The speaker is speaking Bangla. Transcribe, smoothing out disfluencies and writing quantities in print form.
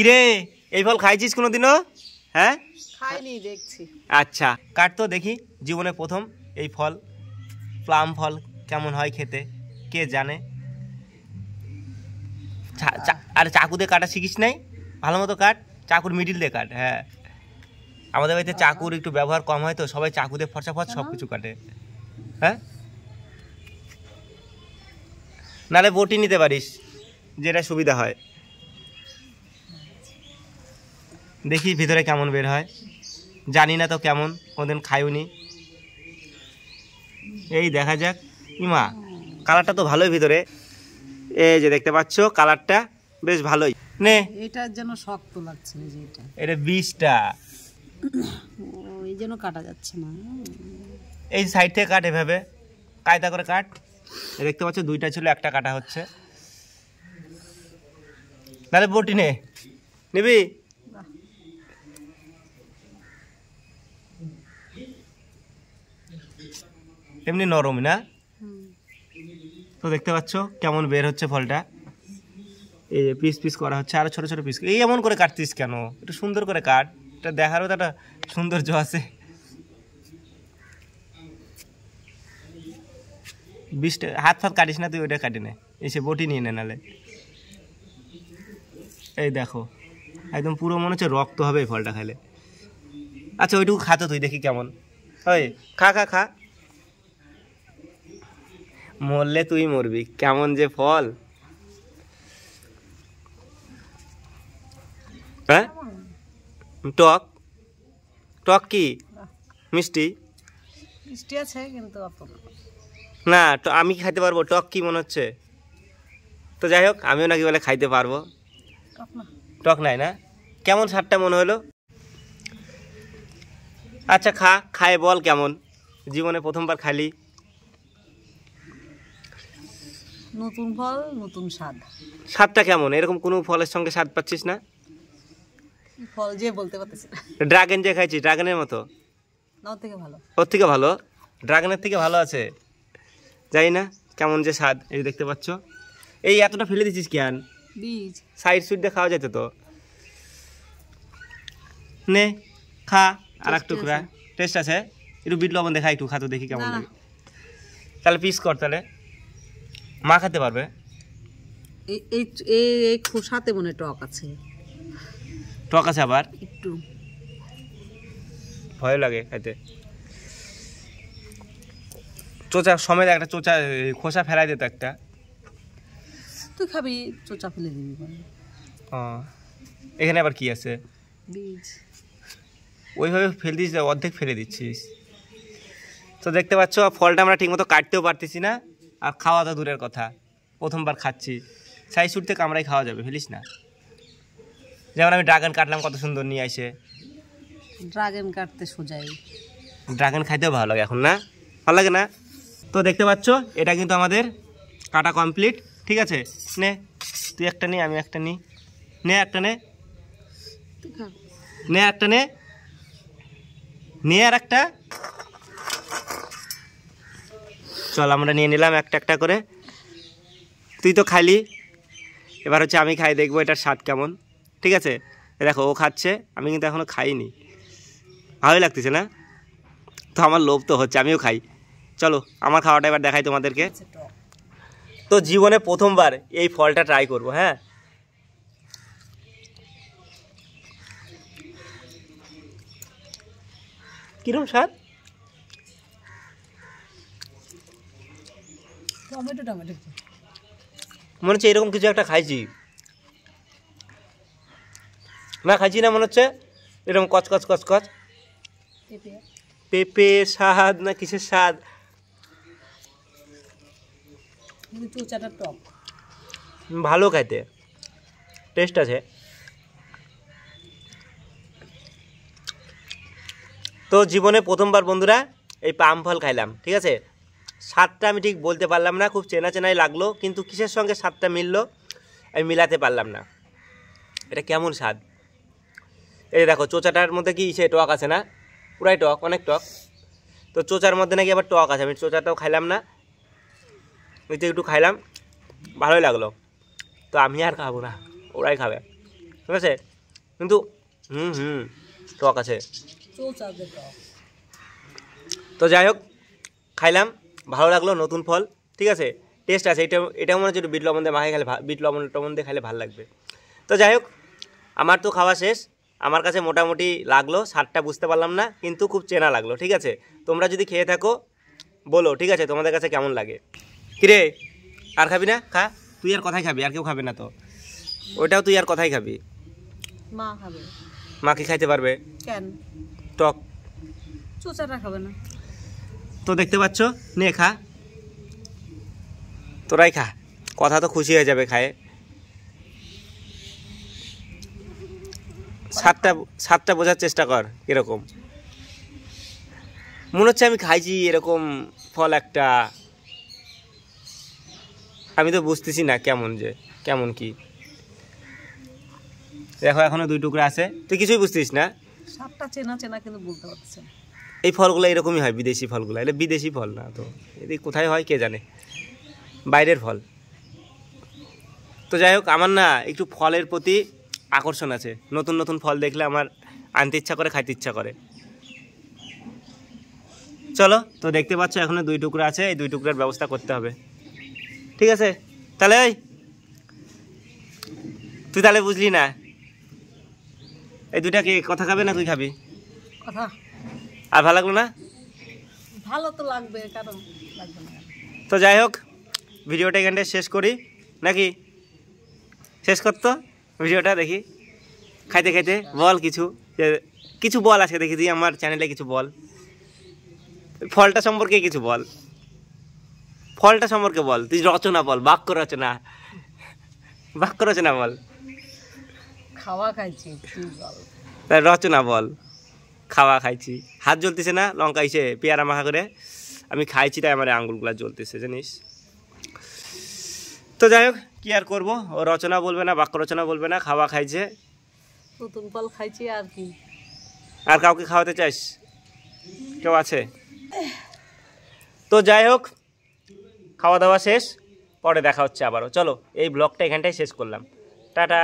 কিরে এই ফল খাইছিস কোনোদিনও? হ্যাঁ খাইনি, দেখছি। আচ্ছা কাট তো দেখি, জীবনে প্রথম এই ফল, প্লাম ফল কেমন হয় খেতে কে জানে। আরে চাকু দিয়ে কাটা শিখিস নাই? ভালো মতো কাট, চাকুর মিডিল দিয়ে কাট। হ্যাঁ আমাদের বাড়িতে চাকুর একটু ব্যবহার কম হয় তো, সবাই চাকু দিয়ে ফরচা সব কিছু কাটে। হ্যাঁ নালে বটি নিতে পারিস, যেটা সুবিধা হয়। দেখি ভিতরে কেমন বের হয়, জানি না তো কেমন, কোনদিন খাইওনি। এই দেখা যাক। ইমা কালারটা তো ভালোই ভিতরে, এই যে দেখতে পাচ্ছ কালারটা বেশ ভালোই। নে এটার জন্য শক্ত লাগছে, এই যে এটা বীজটা, ওই জন্য কাটা যাচ্ছে না। এই সাইড থেকে কাট, এভাবে কায়দা করে কাট। দেখতে পাচ্ছ দুইটা ছিল, একটা কাটা হচ্ছে। নাহলে বটি নে, নিবি? এমনি নরম না? তো দেখতে পাচ্ছ কেমন বের হচ্ছে ফলটা, এই যে পিস পিস করা হচ্ছে, আরো ছোট ছোট পিস। এই এমন করে কাটতিস কেন? একটু সুন্দর করে কাট, এটা দেখারও তো একটা সৌন্দর্য আছে। বিষটা হাত ফাত কাটিস না তুই, ওইটা কাটি নে, এসে বটি নিয়ে নে নালে। এই দেখো একদম পুরো মনে হচ্ছে রক্ত হবে এই ফলটা খাইলে। আচ্ছা ওইটুকু খাতো তুই, দেখি কেমন। ওই খা খা খা, মরলে তুই মরবি। কেমন যে ফল, হ্যাঁ টক টক কি মিষ্টি? মিষ্টি আছে কিন্তু না, তো আমি খাইতে পারবো? টক কি মনে হচ্ছে তো। যাই হোক আমিও নাকি বলে খাইতে পারবো। টক নাই না? কেমন স্বাদটা মনে হলো? আচ্ছা খা, খায় বল কেমন, জীবনে প্রথমবার খালি। নতুন ফল নতুন স্বাদ। স্বাদটা কেমন? এরকম কোনো ফলের সঙ্গে স্বাদ পাচ্ছিস না? ফল যে বলতে পারতেছি না। ড্রাগন যে খাইছি, ড্রাগনের মতো? ওর থেকে ভালো। ওর থেকে ভালো? ড্রাগনের থেকে ভালো আছে? জানি না কেমন যে স্বাদ। এই দেখতে পাচ্ছ, এই এতটা ফেলে দিচ্ছিস কেন? বীজ সাইড সুইড দিয়ে খাওয়া যেত তো। নে খা, আর এক টুকরা। টেস্ট আছে? একটু বিট লবণ দেখা, একটু খাতো দেখি কেমন লাগে। তাহলে পিস কর, তাহলে মা খেতে পারবে। এই খোসাতে মনে টক আছে। টক আছে আবার? একটু ভয় লাগে খাইতে। চোচা সমেত একটা চোচা খোসা ফেলাই দিত একটা। তুই খাবি, চোচা ফেলে দিবি। এখানে আবার কি আছে? বীজ। ওইভাবে ফেলে দিস, অর্ধেক ফেলে দিচ্ছিস। তো দেখতে পাচ্ছ ফলটা আমরা ঠিকমতো কাটতেও পারতেছি না, আর খাওয়া তো দূরের কথা, প্রথমবার খাচ্ছি। সাইজ সুট থেকে আমরাই খাওয়া যাবে, ফেলিস না। যেমন আমি ড্রাগন কাটলাম, কত সুন্দর নিয়ে আসে। ড্রাগন কাটতে সোজাই, ড্রাগন খাইতেও ভালো লাগে এখন, না ভালো লাগে না? তো দেখতে পাচ্ছ এটা কিন্তু আমাদের কাটা কমপ্লিট। ঠিক আছে, নে তুই একটা নে, আমি একটা নিই। নে একটা নে, নে একটা নে, নে আর একটা। চল আমরা নিয়ে নিলাম একটা একটা করে। তুই তো খাইলি, এবার হচ্ছে আমি খাই, দেখবো এটার স্বাদ কেমন। ঠিক আছে, দেখো ও খাচ্ছে, আমি কিন্তু এখনো খাইনি। ভালোই লাগতেছে না? তো আমার লোভ তো হচ্ছে, আমিও খাই। চলো আমার খাওয়াটা এবার দেখাই তোমাদেরকে। তো জীবনে প্রথমবার এই ফলটা ট্রাই করব। হ্যাঁ কিরম স্বাদ? টমেটো টমেটো মনে হচ্ছে এরকম কিছু একটা খাইছি, না খাইছি না মনে হচ্ছে? এরকম কচকচ কচকচ পেঁপে স্বাদ না কিসের স্বাদ? চোচাটা টক, ভালো খাইতে, টেস্ট আছে। তো জীবনে প্রথমবার বন্ধুরা এই পাম ফল খাইলাম। ঠিক আছে, স্বাদটা আমি ঠিক বলতে পারলাম না, খুব চেনা চেনাই লাগলো, কিন্তু কিসের সঙ্গে স্বাদটা মিললো আমি মিলাতে পারলাম না। এটা কেমন স্বাদ? এই দেখো চোচাটার মধ্যে কি সে টক আছে না? পুরাই টক, অনেক টক। তো চোচার মধ্যে নাকি আবার টক আছে, আমি চোচাটাও খাইলাম না, ওইটা একটু খাইলাম, ভালোই লাগলো। তো আমি আর খাবো না, ওরাই খাবে। ঠিক আছে, কিন্তু টক আছে। চোচাদের টক। তো যাই হোক, খাইলাম, ভালো লাগলো, নতুন ফল, ঠিক আছে, টেস্ট আছে। এটাও মনে হচ্ছে একটু বিট লবণ দিয়ে মাখাই খেলে, বিট লবণ দিয়ে খাইলে ভালো লাগবে। তো যাই হোক, আমার তো খাওয়া শেষ। আমার কাছে মোটামুটি লাগলো, স্বাদটা বুঝতে পারলাম না, কিন্তু খুব চেনা লাগলো, ঠিক আছে। তোমরা যদি খেয়ে থাকো বলো, ঠিক আছে, তোমাদের কাছে কেমন লাগে। কিরে, আর খাবি না? খা, তুই আর কথাই খাবি, আর কেউ খাবে না তো। ওইটাও তুই আর কথাই খাবি। মা খাবে। মা কি খাইতে পারবে? কেন? টক। চোচাটা খাবে না। তো দেখতে পাচ্ছ, নে খা, তোরাই খা, কথা তো খুশি হয়ে যাবে খায়ে। স্বাদটা বোঝার চেষ্টা কর কিরকম। মনে হচ্ছে আমি খাইছি এরকম ফল একটা, আমি তো বুঝতেছি না কেমন কি। দেখো এখনো 2 টুকরা আছে, তুই কিছুই বুঝতিস না। স্বাদটা চেনা চেনা কিন্তু বলতে পারছে না। এই ফলগুলো এরকমই হয়, বিদেশি ফলগুলো, এটা বিদেশি ফল না তো, এদিক কোথায় হয় কে জানে, বাইরের ফল। তো যাই হোক, আমার না একটু ফলের প্রতি আকর্ষণ আছে, নতুন নতুন ফল দেখলে আমার আনতে ইচ্ছা করে, খাইতে ইচ্ছা করে। চলো, তো দেখতে পাচ্ছ এখনো 2 টুকরা আছে, এই 2 টুকরার ব্যবস্থা করতে হবে, ঠিক আছে। তাহলে তুই তাহলে বুঝলি না, এই 2টা কি কথা খাবে না তুই খাবি? কথা। আর ভালো লাগলো না? ভালো তো লাগবে, কারণ লাগবে না। তো যাই হোক, ভিডিওটা এখানটায় শেষ করি নাকি? শেষ করতো ভিডিওটা, দেখি খাইতে খাইতে বল কিছু বল আজকে, দেখি তুই আমার চ্যানেলে কিছু বল, ফলটা সম্পর্কে কিছু বল, ফলটা সম্পর্কে বল, তুই রচনা বল, বাক্য রচনা বল। খাওয়া খাইছি, তুই বল। রচনা বল, খাওয়া খাইছি, হাত জ্বলতেছে না, লঙ্কা পেয়ারা মাখা করে আমি খাইছি, তাই আমার আঙ্গুলগুলা জ্বলতেছে জানিস। তো যাই হোক, কি আর করবো, ও রচনা বলবে না, বাক্য রচনা বলবে না, খাওয়া খাইছে, নতুন ফল খাইছি আর কি। আর কাউকে খাওয়াতে চাইস? কেউ আছে? তো যাই হোক, খাওয়া দাওয়া শেষ, পরে দেখা হচ্ছে আবারও। চলো, এই ব্লগটা এখানটাই শেষ করলাম, টাটা।